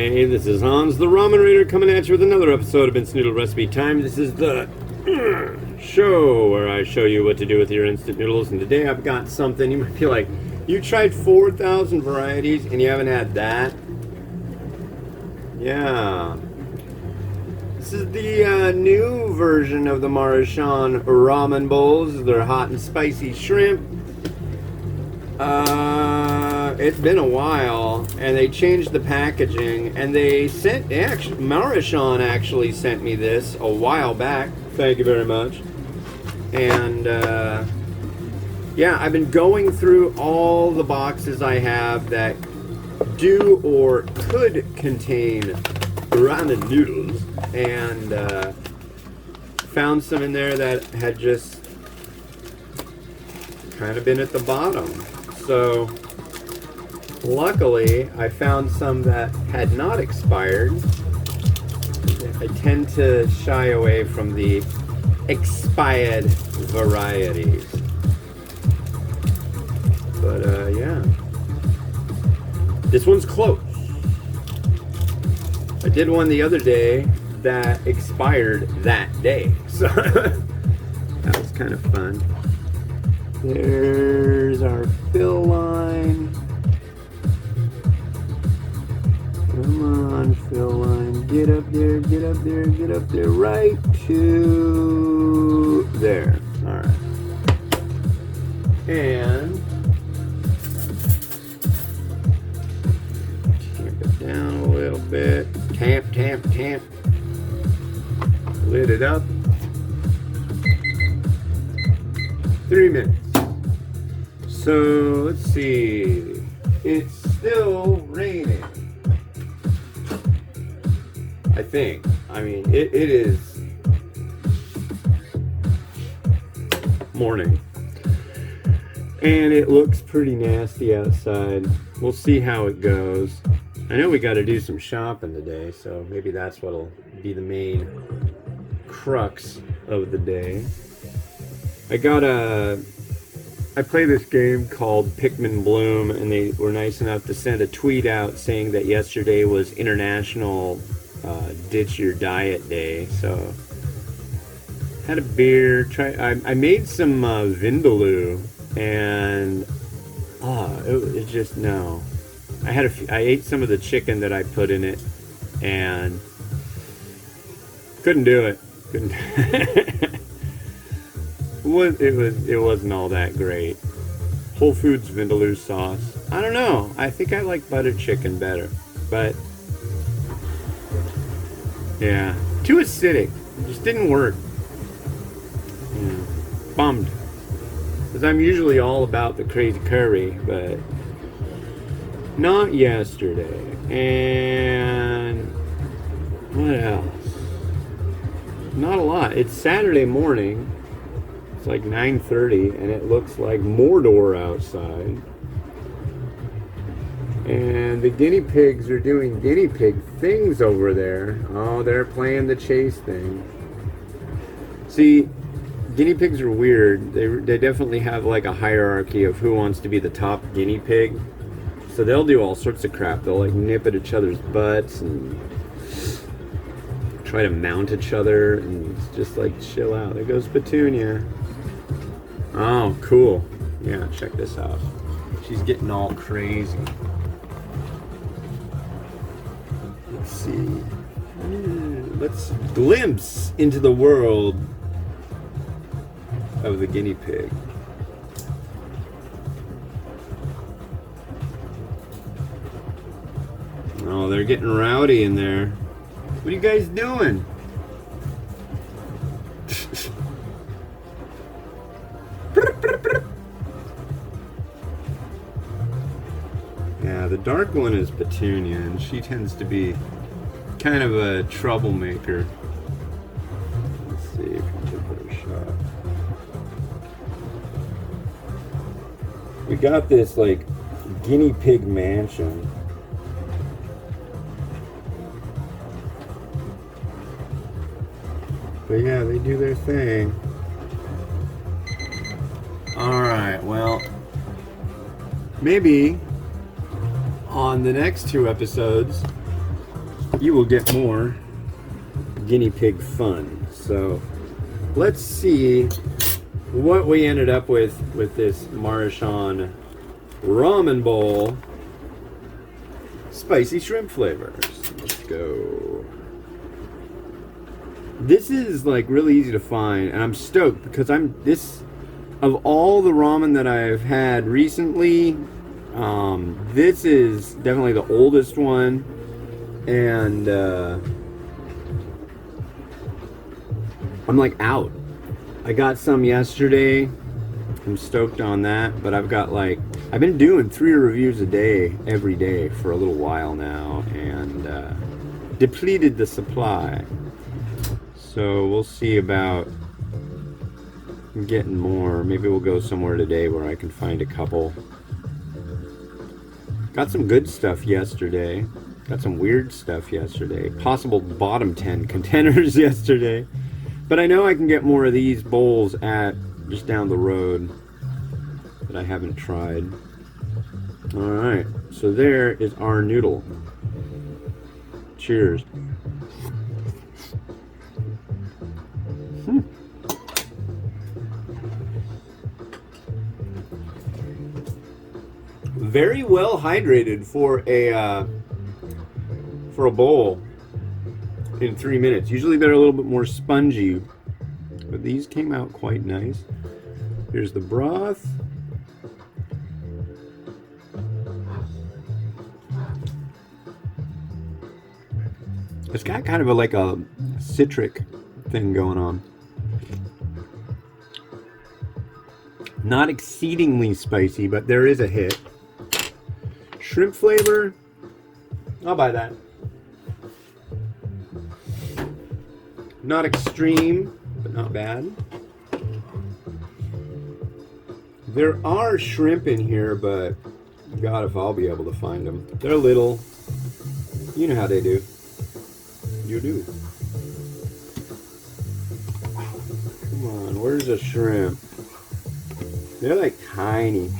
Hey, this is Hans, the Ramen Raider, coming at you with another episode of Instant Noodle Recipe Time. This is the show where I show you what to do with your instant noodles. And today I've got something, you might be like, you tried 4,000 varieties and you haven't had that? Yeah. This is the new version of the Maruchan ramen bowls. They're hot and spicy shrimp. It's been a while, and they changed the packaging, and Maruchan actually sent me this a while back. Thank you very much. And yeah, I've been going through all the boxes I have that do or could contain ramen noodles, and found some in there that had just kind of been at the bottom. So luckily I found some that had not expired. I tend to shy away from the expired varieties, but yeah, this one's close. I did one the other day that expired that day, so that was kind of fun. There's our fill line. Come on, fill line. Get up there, get up there, get up there. Right to there. Alright. And tamp it down a little bit. Tamp, tamp, tamp. Lid it up. 3 minutes. So let's see. It's still raining, I think. I mean, it is morning, and it looks pretty nasty outside. We'll see how it goes. I know we got to do some shopping today, so maybe that's what'll be the main crux of the day. I play this game called Pikmin Bloom, and they were nice enough to send a tweet out saying that yesterday was International Ditch Your Diet Day. So had a beer. I made some vindaloo, and it just no. I ate some of the chicken that I put in it, and couldn't do it. It wasn't all that great. Whole Foods vindaloo sauce. I don't know. I think I like butter chicken better, but yeah, too acidic. It just didn't work. Yeah. Bummed, because I'm usually all about the crazy curry, but not yesterday. And what else? Not a lot. It's Saturday morning. It's like 9:30, and it looks like Mordor outside. And the guinea pigs are doing guinea pig things over there. Oh, they're playing the chase thing. See, guinea pigs are weird. They definitely have like a hierarchy of who wants to be the top guinea pig. So they'll do all sorts of crap. They'll like nip at each other's butts and try to mount each other, and it's just like chill out. There goes Petunia. Oh, cool. Yeah, check this out. She's getting all crazy. Let's see. Let's glimpse into the world of the guinea pig. Oh, they're getting rowdy in there. What are you guys doing? Yeah, the dark one is Petunia, and she tends to be kind of a troublemaker. Let's see if we can put her shot. We got this like guinea pig mansion. But yeah, they do their thing. Alright, well, maybe on the next two episodes, you will get more guinea pig fun. So let's see what we ended up with this Maruchan ramen bowl. Spicy shrimp flavors. Let's go. This is like really easy to find, and I'm stoked because of all the ramen that I've had recently, this is definitely the oldest one, and I'm like out. I got some yesterday. I'm stoked on that, but I've been doing 3 reviews a day every day for a little while now, and depleted the supply. So we'll see about getting more. Maybe we'll go somewhere today where I can find a couple. Got some good stuff yesterday. Got some weird stuff yesterday. Possible bottom 10 contenders yesterday. But I know I can get more of these bowls at just down the road that I haven't tried. Alright, so there is our noodle. Cheers. Very well hydrated for a bowl in 3 minutes. Usually they're a little bit more spongy, but these came out quite nice. Here's the broth. It's got kind of like a citric thing going on. Not exceedingly spicy, but there is a hit. Shrimp flavor, I'll buy that. Not extreme, but not bad. There are shrimp in here, but God, if I'll be able to find them. They're little. You know how they do. You do. Come on, where's the shrimp? They're like tiny.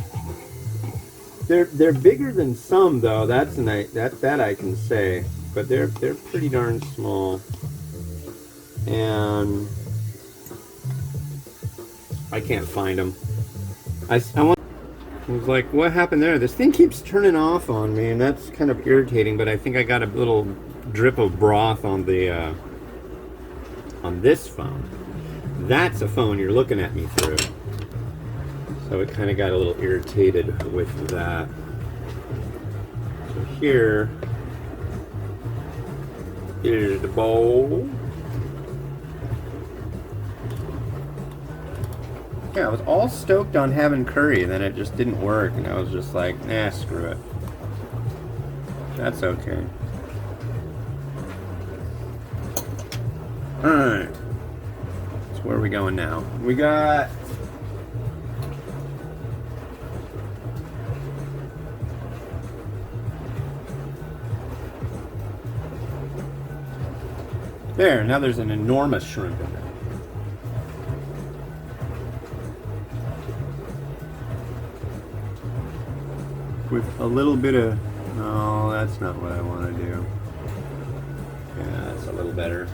They're bigger than some though. That's nice. That I can say. But they're pretty darn small. And I can't find them. I was like, what happened there? This thing keeps turning off on me, and that's kind of irritating. But I think I got a little drip of broth on the on this phone. That's a phone you're looking at me through. So it kind of got a little irritated with that. So here is the bowl. Yeah, I was all stoked on having curry, and then it just didn't work, and I was just like, nah, screw it. That's okay. Alright. So where are we going now? We got... There, now there's an enormous shrimp in there. With a little bit of... No, that's not what I want to do. Yeah, that's a little better.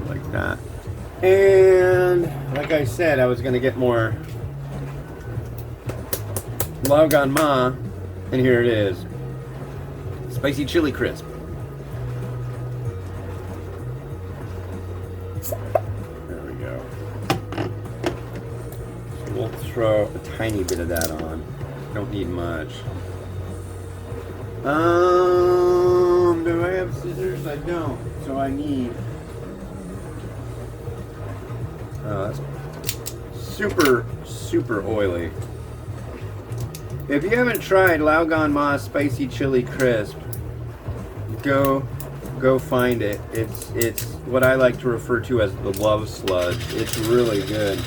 Like that. And like I said, I was going to get more Lao Ma, and here it is. Spicy chili crisp. There we go. So we'll throw a tiny bit of that on. Don't need much. Do I have scissors? I don't. So I need... Oh, that's super, super oily. If you haven't tried Lao Ma Spicy Chili Crisp, go find it. It's what I like to refer to as the love sludge. It's really good.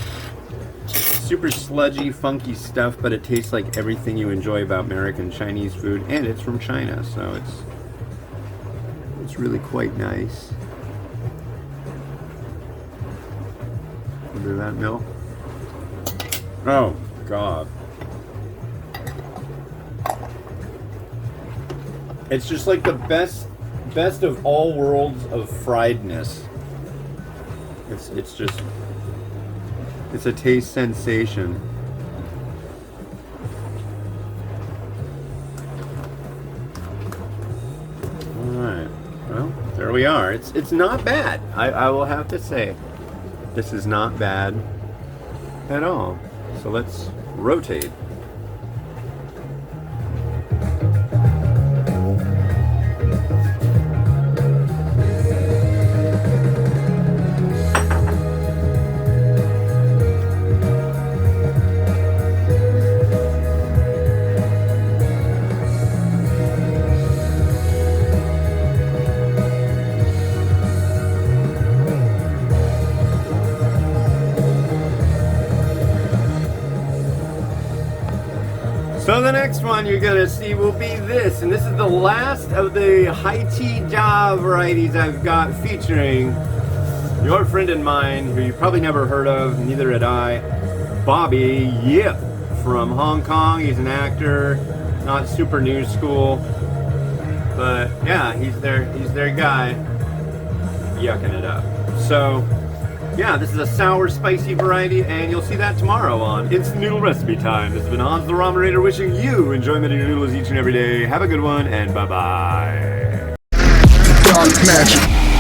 Super sludgy, funky stuff, but it tastes like everything you enjoy about American Chinese food, and it's from China, so it's really quite nice. Under that milk. Oh God. It's just like the best of all worlds of friedness. It's just, it's a taste sensation. Alright, well, there we are. It's not bad. I will have to say, this is not bad at all. So let's rotate. So the next one you're gonna see will be this, and this is the last of the high tea java varieties I've got featuring your friend and mine, who you probably never heard of, neither had I, Bobby Yip from Hong Kong. He's an actor, not super new school, but yeah, he's their guy, yucking it up. So yeah, this is a sour, spicy variety, and you'll see that tomorrow on Instant Noodle Recipe Time. This has been Hans the Ramenator wishing you enjoyment in your noodles each and every day. Have a good one, and bye-bye. Dark magic.